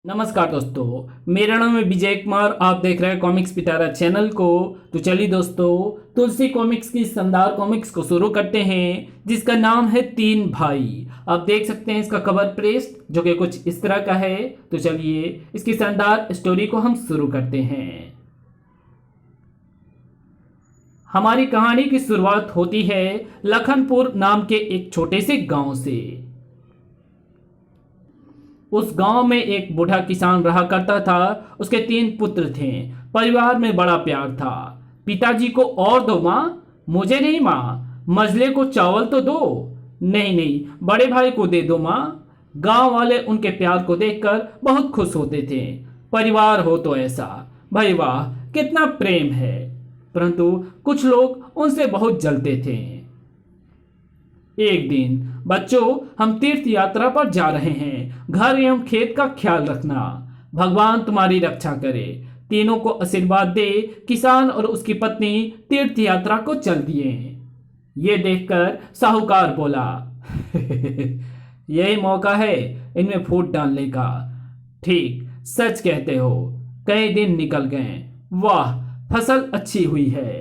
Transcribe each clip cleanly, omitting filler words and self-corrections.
नमस्कार दोस्तों, मेरा नाम है विजय कुमार। आप देख रहे हैं कॉमिक्स पिटारा चैनल को। तो चलिए दोस्तों, तुलसी कॉमिक्स की शानदार कॉमिक्स को शुरू करते हैं, जिसका नाम है तीन भाई। आप देख सकते हैं इसका कवर पेस्ट, जो कि कुछ इस तरह का है। तो चलिए इसकी शानदार स्टोरी को हम शुरू करते हैं। हमारी कहानी की शुरुआत होती है लखनपुर नाम के एक छोटे से गांव से। उस गांव में एक बूढ़ा किसान रहा करता था। उसके तीन पुत्र थे। परिवार में बड़ा प्यार था। पिताजी को और दो माँ, मुझे नहीं माँ। मजले को चावल तो दो। नहीं नहीं, बड़े भाई को दे दो माँ। गांव वाले उनके प्यार को देखकर बहुत खुश होते थे। परिवार हो तो ऐसा, भाई वाह कितना प्रेम है। परंतु कुछ लोग उनसे बहुत जलते थे। एक दिन, बच्चों हम तीर्थ यात्रा पर जा रहे हैं। घर एवं खेत का ख्याल रखना। भगवान तुम्हारी रक्षा करे। तीनों को आशीर्वाद दे। किसान और उसकी पत्नी तीर्थ यात्रा को चल दिए। ये देखकर साहूकार बोला, यही मौका है इनमें फूट डालने का। ठीक सच कहते हो। कई दिन निकल गए। वाह, फसल अच्छी हुई है।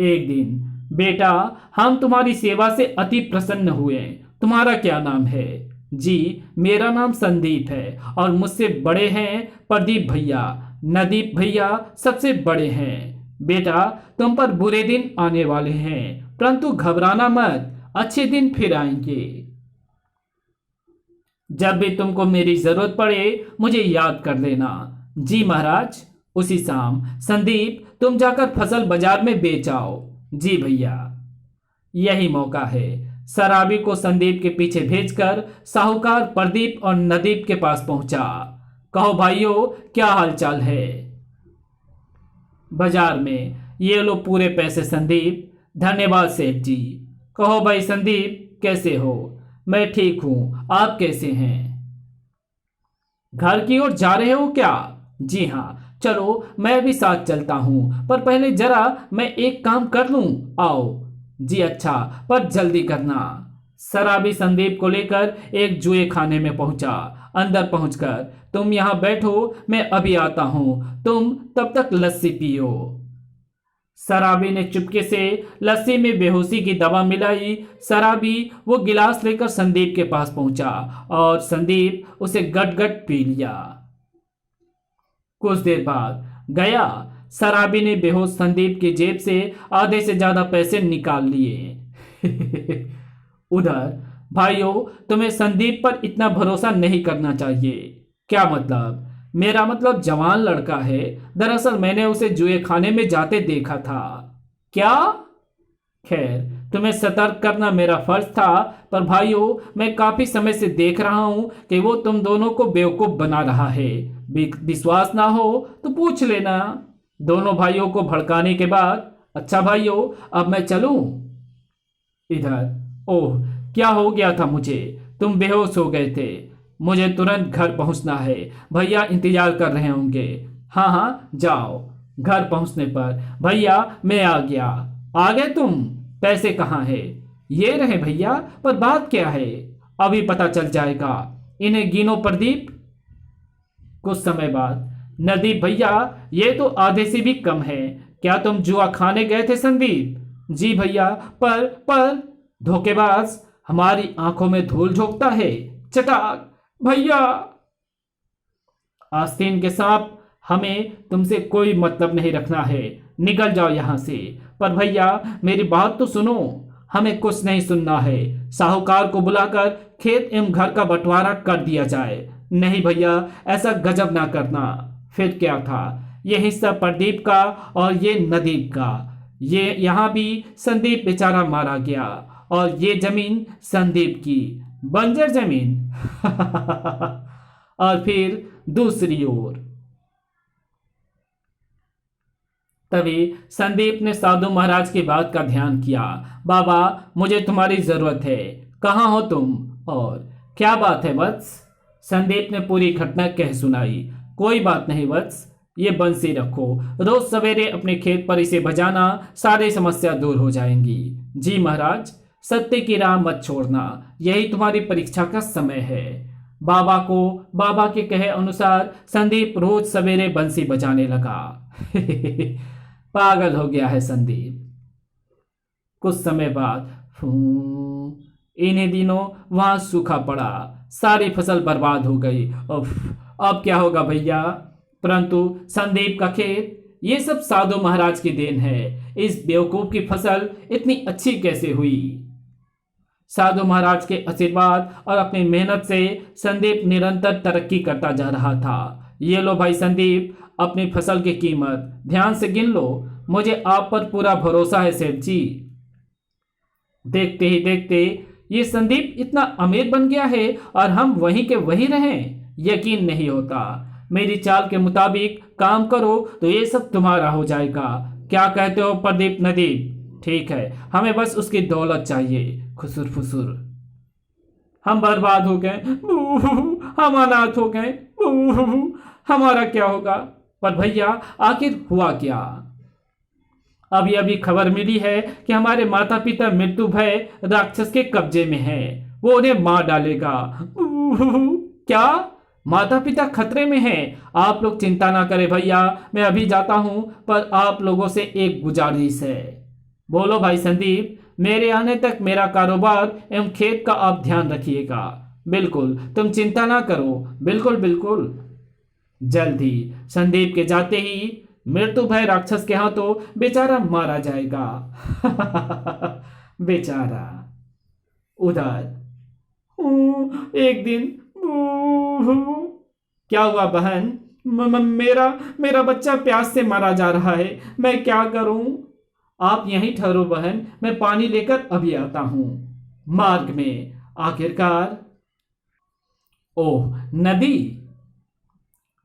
एक दिन, बेटा हम तुम्हारी सेवा से अति प्रसन्न हुए। तुम्हारा क्या नाम है? जी मेरा नाम संदीप है और मुझसे बड़े हैं प्रदीप भैया। नदीप भैया सबसे बड़े हैं। बेटा तुम पर बुरे दिन आने वाले हैं, परंतु घबराना मत, अच्छे दिन फिर आएंगे। जब भी तुमको मेरी जरूरत पड़े मुझे याद कर लेना। जी महाराज। उसी शाम, संदीप तुम जाकर फसल बाजार में बेच आओ। जी भैया। यही मौका है। शराबी को संदीप के पीछे भेजकर साहूकार प्रदीप और नदीप के पास पहुंचा। कहो भाइयों, क्या हालचाल है? बाजार में ये लो पूरे पैसे संदीप। धन्यवाद सेठ जी। कहो भाई संदीप, कैसे हो? मैं ठीक हूं, आप कैसे हैं? घर की ओर जा रहे हो क्या? जी हाँ, चलो मैं भी साथ चलता हूं, पर पहले जरा मैं एक काम कर लूं। आओ। जी अच्छा, पर जल्दी करना। शराबी संदीप को लेकर एक जुए खाने में पहुंचा। अंदर पहुंचकर, तुम यहां बैठो, मैं अभी आता हूं, तुम तब तक लस्सी पियो। शराबी ने चुपके से लस्सी में बेहोशी की दवा मिलाई। शराबी वो गिलास लेकर संदीप के पास पहुंचा और संदीप उसे गट गट पी लिया। कुछ देर बाद गया, शराबी ने बेहोश संदीप की जेब से आधे से ज्यादा पैसे निकाल लिए। उधर, भाइयों तुम्हें संदीप पर इतना भरोसा नहीं करना चाहिए। क्या मतलब? मेरा मतलब जवान लड़का है। दरअसल मैंने उसे जुए खाने में जाते देखा था। क्या? खैर, तुम्हें सतर्क करना मेरा फर्ज था, पर भाइयों मैं काफी समय से देख रहा हूं कि वो तुम दोनों को बेवकूफ बना रहा है। विश्वास ना हो तो पूछ लेना। दोनों भाइयों को भड़काने के बाद, अच्छा भाइयों अब मैं चलूं? इधर, ओह क्या हो गया था मुझे? तुम बेहोश हो गए थे। मुझे तुरंत घर पहुंचना है, भैया इंतजार कर रहे होंगे। हाँ हाँ जाओ। घर पहुंचने पर, भैया मैं आ गया। आ गए तुम? पैसे कहाँ है? ये रहे भैया, पर बात क्या है? अभी पता चल जाएगा। इन्हें गिनो प्रदीप। कुछ समय बाद, नदीप भैया ये तो आधे से भी कम है। क्या तुम जुआ खाने गए थे संदीप? जी भैया, पर धोखेबाज हमारी आंखों में धूल झोंकता है। चटाक भैया। आस्तीन के सांप, हमें तुमसे कोई मतलब नहीं रखना है, निकल जाओ यहां से। पर भैया मेरी बात तो सुनो। हमें कुछ नहीं सुनना है। साहूकार को बुलाकर खेत एवं घर का बंटवारा कर दिया जाए। नहीं भैया, ऐसा गजब ना करना। फिर क्या था? ये हिस्सा प्रदीप का और ये नदीप का। ये यहां भी संदीप बेचारा मारा गया और ये जमीन संदीप की बंजर जमीन। और फिर दूसरी ओर, तभी संदीप ने साधु महाराज की बात का ध्यान किया। बाबा मुझे तुम्हारी जरूरत है। कहाँ हो तुम? और क्या बात है वत्स? संदीप ने पूरी घटना कह सुनाई। कोई बात नहीं वत्स, ये बंसी रखो, रोज सवेरे अपने खेत पर इसे बजाना, सारी समस्या दूर हो जाएंगी। जी महाराज। सत्य की राह मत छोड़ना, यही तुम्हारी परीक्षा का समय है। बाबा के कहे अनुसार संदीप रोज सवेरे बंसी बजाने लगा। पागल हो गया है संदीप। कुछ समय बाद इन्हीं दिनों वहां सूखा पड़ा, सारी फसल बर्बाद हो गई। उफ, अब क्या होगा भैया। परंतु संदीप का खेत, ये सब साधु महाराज की देन है। इस बेवकूफ की फसल इतनी अच्छी कैसे हुई। साधु महाराज के आशीर्वाद और अपनी मेहनत से संदीप निरंतर तरक्की करता जा रहा था। ये लो भाई संदीप, अपनी फसल की कीमत ध्यान से गिन लो। मुझे आप पर पूरा भरोसा है सेठ जी। देखते ही देखते ये संदीप इतना अमीर बन गया है और हम वहीं के वहीं रहें, यकीन नहीं होता। मेरी चाल के मुताबिक काम करो तो ये सब तुम्हारा हो जाएगा। क्या कहते हो प्रदीप नदीप? ठीक है, हमें बस उसकी दौलत चाहिए। खुसुर फुसुर। हम बर्बाद हो गए, हम अनाथ हो गए, हमारा क्या होगा। पर भैया आखिर हुआ क्या? अभी अभी खबर मिली है कि हमारे माता पिता मृत्यु भय राक्षस के कब्जे में हैं। वो उन्हें मार डालेगा। क्या? माता पिता खतरे में हैं? आप लोग चिंता ना करें भैया, मैं अभी जाता हूं। पर आप लोगों से एक गुजारिश है। बोलो भाई संदीप। मेरे आने तक मेरा कारोबार एवं खेत का आप ध्यान रखिएगा। बिल्कुल, तुम चिंता ना करो। बिल्कुल बिल्कुल। जल्द ही संदीप के जाते ही मृत्यु भय राक्षस के हाथों बेचारा मारा जाएगा। बेचारा। उधर एक दिन क्या हुआ बहन? मेरा बच्चा प्यास से मारा जा रहा है, मैं क्या करूं? आप यहीं ठहरो बहन, मैं पानी लेकर अभी आता हूं। मार्ग में आखिरकार, ओह नदी।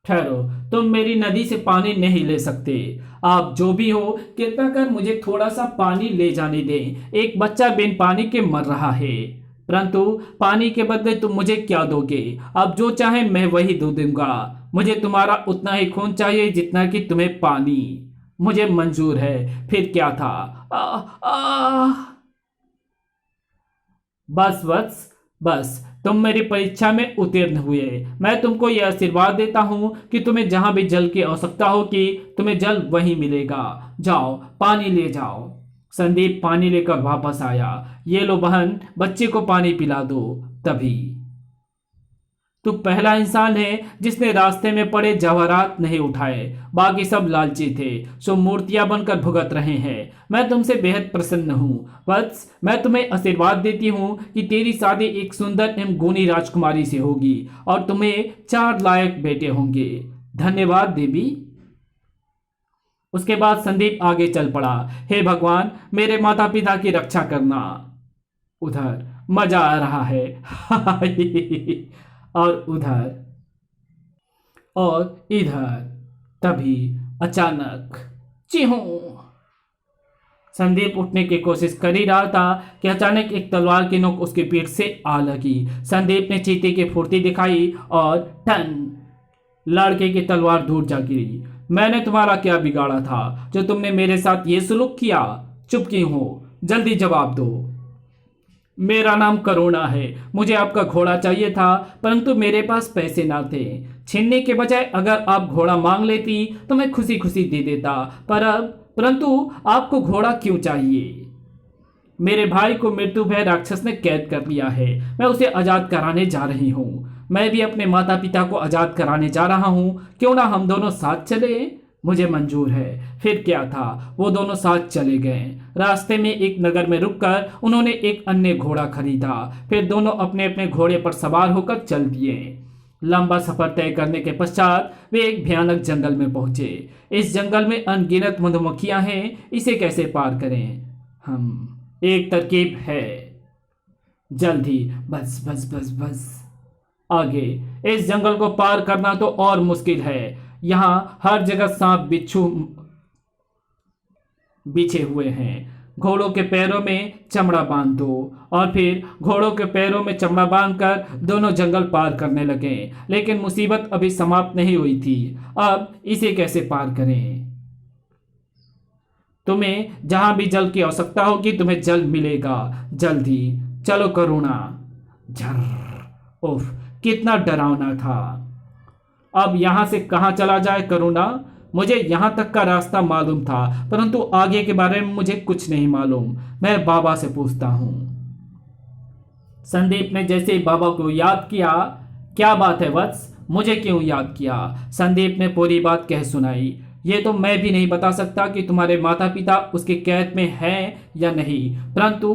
ठहरो, तुम मेरी नदी से पानी नहीं ले सकते। आप जो भी हो, कृपया कर मुझे थोड़ा सा पानी ले जाने दें। एक बच्चा बिन पानी के मर रहा है। परंतु पानी के बदले तुम मुझे क्या दोगे? आप जो चाहे मैं वही दे दूंगा। मुझे तुम्हारा उतना ही खून चाहिए जितना कि तुम्हें पानी। मुझे मंजूर है। फिर क्या था? बस बस बस, तुम मेरी परीक्षा में उत्तीर्ण हुए। मैं तुमको यह आशीर्वाद देता हूं कि तुम्हें जहां भी जल की आवश्यकता होगी, तुम्हें जल वहीं मिलेगा। जाओ पानी ले जाओ। संदीप पानी लेकर वापस आया। ये लो बहन, बच्चे को पानी पिला दो। तभी तू पहला इंसान है जिसने रास्ते में पड़े जवाहरात नहीं उठाए। बाकी सब लालची थे, सो मूर्तियां बनकर भुगत रहे हैं। मैं तुमसे बेहद प्रसन्न हूँ। बस मैं तुम्हें आशीर्वाद देती हूँ कि तेरी शादी एक सुंदर एवं गुणी राजकुमारी से होगी और तुम्हें 4 लायक बेटे होंगे। धन्यवाद देवी। उसके बाद संदीप आगे चल पड़ा। हे भगवान, मेरे माता पिता की रक्षा करना। उधर मजा आ रहा है। और उधर और इधर। तभी अचानक चिहू। संदीप उठने की कोशिश कर ही रहा था कि अचानक एक तलवार की नोक उसकी पीठ से आ लगी। संदीप ने चीते की फुर्ती दिखाई और टन, लड़के की तलवार दूर जा गिरी। मैंने तुम्हारा क्या बिगाड़ा था जो तुमने मेरे साथ ये सुलूक किया? चुप क्यों हो? जल्दी जवाब दो। मेरा नाम करुणा है। मुझे आपका घोड़ा चाहिए था, परंतु मेरे पास पैसे ना थे। छीनने के बजाय अगर आप घोड़ा मांग लेती तो मैं खुशी खुशी दे देता। परंतु आपको घोड़ा क्यों चाहिए? मेरे भाई को मृत्यु भय राक्षस ने कैद कर लिया है। मैं उसे आजाद कराने जा रही हूँ। मैं भी अपने माता पिता को आजाद कराने जा रहा हूँ। क्यों ना हम दोनों साथ चले? मुझे मंजूर है। फिर क्या था, वो दोनों साथ चले गए। रास्ते में एक नगर में रुककर उन्होंने एक अन्य घोड़ा खरीदा। फिर दोनों अपने अपने घोड़े पर सवार होकर चल दिए। लंबा सफर तय करने के पश्चात वे एक भयानक जंगल में पहुंचे। इस जंगल में अनगिनत मधुमक्खियां हैं। इसे कैसे पार करें? एक तरकीब है। जल्द ही। बस बस बस बस। आगे इस जंगल को पार करना तो और मुश्किल है। यहाँ हर जगह सांप बिच्छू बिछे हुए हैं। घोड़ों के पैरों में चमड़ा बांध दो। और फिर घोड़ों के पैरों में चमड़ा बांधकर दोनों जंगल पार करने लगे। लेकिन मुसीबत अभी समाप्त नहीं हुई थी। अब इसे कैसे पार करें? तुम्हें जहां भी जल की आवश्यकता होगी तुम्हें जल मिलेगा जल्दी। चलो करुणा। झर। उफ, कितना डरावना था। अब यहां से कहां चला जाए करुणा? मुझे यहां तक का रास्ता मालूम था, परंतु आगे के बारे में मुझे कुछ नहीं मालूम। मैं बाबा से पूछता हूं। संदीप ने जैसे ही बाबा को याद किया, क्या बात है वत्स, मुझे क्यों याद किया? संदीप ने पूरी बात कह सुनाई। ये तो मैं भी नहीं बता सकता कि तुम्हारे माता पिता उसके कैद में हैं या नहीं, परंतु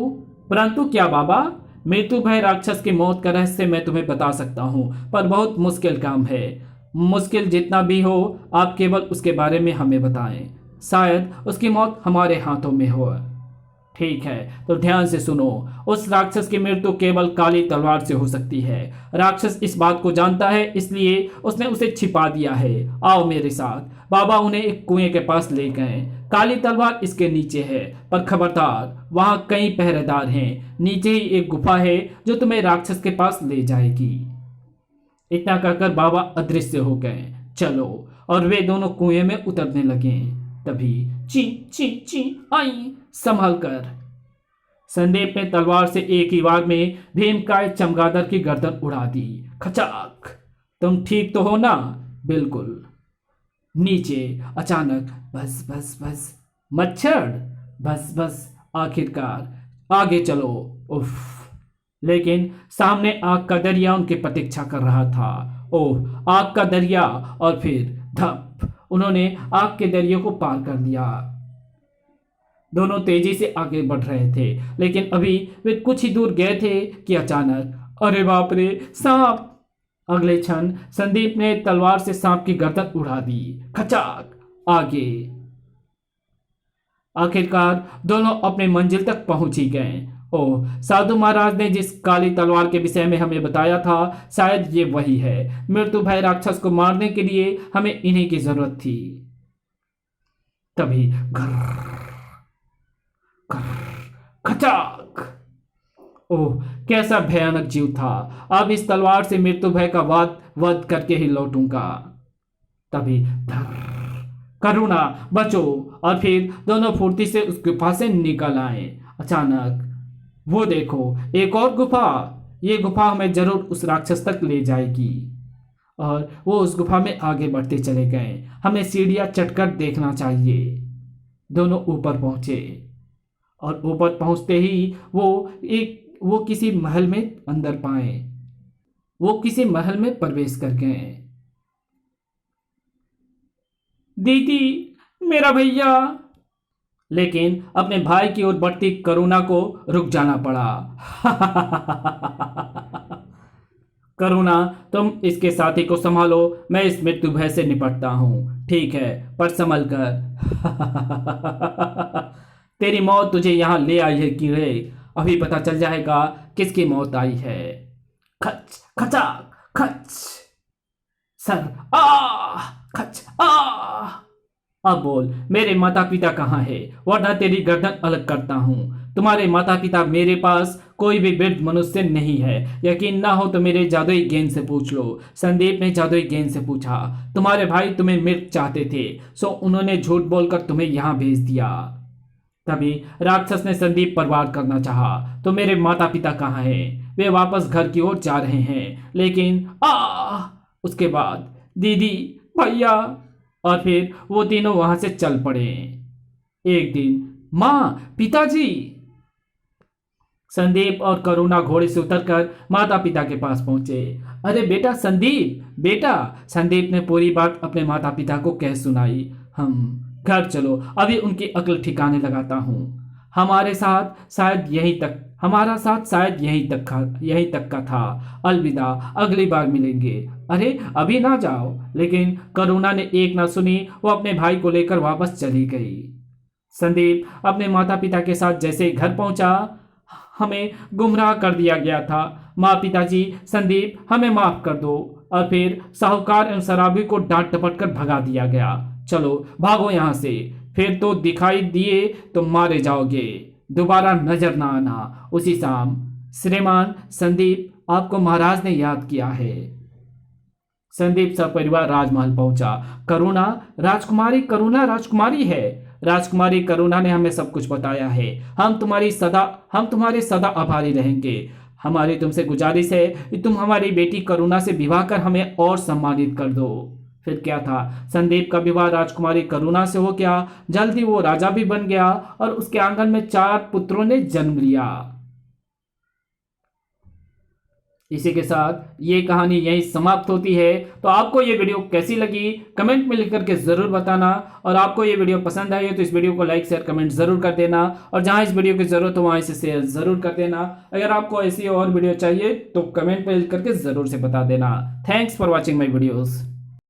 परंतु क्या बाबा? मृत्यु भय राक्षस की मौत का रहस्य मैं तुम्हें बता सकता हूं, पर बहुत मुश्किल काम है। मुश्किल जितना भी हो, आप केवल उसके बारे में हमें बताएं। शायद उसकी मौत हमारे हाथों में हो। ठीक है, तो ध्यान से सुनो। उस राक्षस की मृत्यु केवल काली तलवार से हो सकती है। राक्षस इस बात को जानता है, इसलिए उसने उसे छिपा दिया है। आओ मेरे साथ। बाबा उन्हें एक कुएं के पास ले गए। काली तलवार इसके नीचे है, पर खबरदार, वहां कई पहरेदार हैं। नीचे ही एक गुफा है जो तुम्हें राक्षस के पास ले जाएगी। इतना कहकर बाबा अदृश्य हो गए। चलो, और वे दोनों कुएं में उतरने लगे। तभी ची ची ची आई, संभल कर। संदीप ने तलवार से एक ही बार में भीमकाय चमगादड़ की गर्दन उड़ा दी। खचाक। तुम ठीक तो हो ना? बिल्कुल। नीचे अचानक बस बस बस, मच्छर, बस बस, आखिरकार आगे चलो। उफ। लेकिन सामने आग का दरिया उनकी प्रतीक्षा कर रहा था। ओह, आग का दरिया! और फिर धप, उन्होंने आग के दरिया को पार कर लिया। दोनों तेजी से आगे बढ़ रहे थे, लेकिन अभी वे कुछ ही दूर गए थे कि अचानक, अरे बाप रे, सांप! अगले क्षण संदीप ने तलवार से सांप की गर्दन उड़ा दी। खचाक। आगे। आखिरकार दोनों अपने मंजिल तक पहुंच ही गए। ओह, साधु महाराज ने जिस काली तलवार के विषय में हमें बताया था, शायद ये वही है। मृत्यु भय राक्षस को मारने के लिए हमें इन्हीं की जरूरत थी। तभी घर खचाक। ओह, कैसा भयानक जीव था! अब इस तलवार से मृत्यु भय का वध करके ही लौटूंगा। तभी करुणा, बचो! और फिर दोनों फुर्ती से उस गुफा से निकल आए। अचानक वो देखो, एक और गुफा! ये गुफा हमें जरूर उस राक्षस तक ले जाएगी। और वो उस गुफा में आगे बढ़ते चले गए। हमें सीढ़ियां चढ़कर देखना चाहिए। दोनों ऊपर पहुंचे, और ऊपर पहुंचते ही वो किसी महल में अंदर पाए। वो किसी महल में प्रवेश कर गए। दीदी, मेरा भैया! लेकिन अपने भाई की ओर बढ़ती करुणा को रुक जाना पड़ा। करुणा, तुम इसके साथी को संभालो, मैं इस मृत्यु भय से निपटता हूं। ठीक है, पर संभल कर। तेरी मौत तुझे यहां ले आई है कीड़े। अभी पता चल जाएगा किसकी मौत आई है। खच खचाक खच। सर, आ खच आ। अब बोल, मेरे माता पिता कहाँ हैं? वरना तेरी गर्दन अलग करता हूं। तुम्हारे माता पिता मेरे पास कोई भी वृद्ध मनुष्य नहीं है। यकीन ना हो तो मेरे जादुई गेंद से पूछ लो। संदीप ने जादुई गेंद से पूछा। तुम्हारे भाई तुम्हें मृत चाहते थे, सो उन्होंने झूठ बोलकर तुम्हें यहां भेज दिया। तभी राक्षस ने संदीप पर वार करना चाहा। तो मेरे माता पिता कहाँ हैं? वे वापस घर की ओर जा रहे हैं, लेकिन उसके बाद दीदी, भैया, और फिर वो तीनों वहां से चल पड़े। एक दिन, माँ, पिताजी! संदीप और करुणा घोड़े से उतरकर माता पिता के पास पहुंचे। अरे बेटा संदीप, बेटा! संदीप ने पूरी बात अपने माता पिता को कह सुनाई। हम घर चलो, अभी उनकी अक्ल ठिकाने लगाता हूँ। हमारा साथ शायद यहीं तक का था। अलविदा, अगली बार मिलेंगे। अरे अभी ना जाओ। लेकिन करुणा ने एक ना सुनी, वो अपने भाई को लेकर वापस चली गई। संदीप अपने माता पिता के साथ जैसे ही घर पहुंचा, हमें गुमराह कर दिया गया था। माँ, पिताजी, संदीप, हमें माफ कर दो। और फिर साहूकार एवं शराबी को डांट डपट कर भगा दिया गया। चलो भागो यहाँ से, फिर तो दिखाई दिए तो मारे जाओगे। दोबारा नजर ना आना। उसी शाम, श्रीमान संदीप, आपको महाराज ने याद किया है। संदीप सपरिवार राजमहल पहुंचा। करुणा राजकुमारी है। राजकुमारी करुणा ने हमें सब कुछ बताया है। हम तुम्हारे सदा आभारी रहेंगे। हमारी तुमसे गुजारिश है कि तुम हमारी बेटी करुणा से विवाह कर हमें और सम्मानित कर दो। फिर क्या था, संदीप का विवाह राजकुमारी करुणा से हो गया। जल्दी वो राजा भी बन गया और उसके आंगन में 4 पुत्रों ने जन्म लिया। इसी के साथ ये कहानी यहीं समाप्त होती है। तो आपको ये वीडियो कैसी लगी कमेंट में लिख करके जरूर बताना, और आपको ये वीडियो पसंद आई है तो इस वीडियो को लाइक शेयर कमेंट जरूर कर देना, और जहां इस वीडियो की जरूरत हो वहां इसे शेयर जरूर कर देना। अगर आपको ऐसी और वीडियो चाहिए तो कमेंट में लिख करके जरूर से बता देना। Thanks for watching my videos.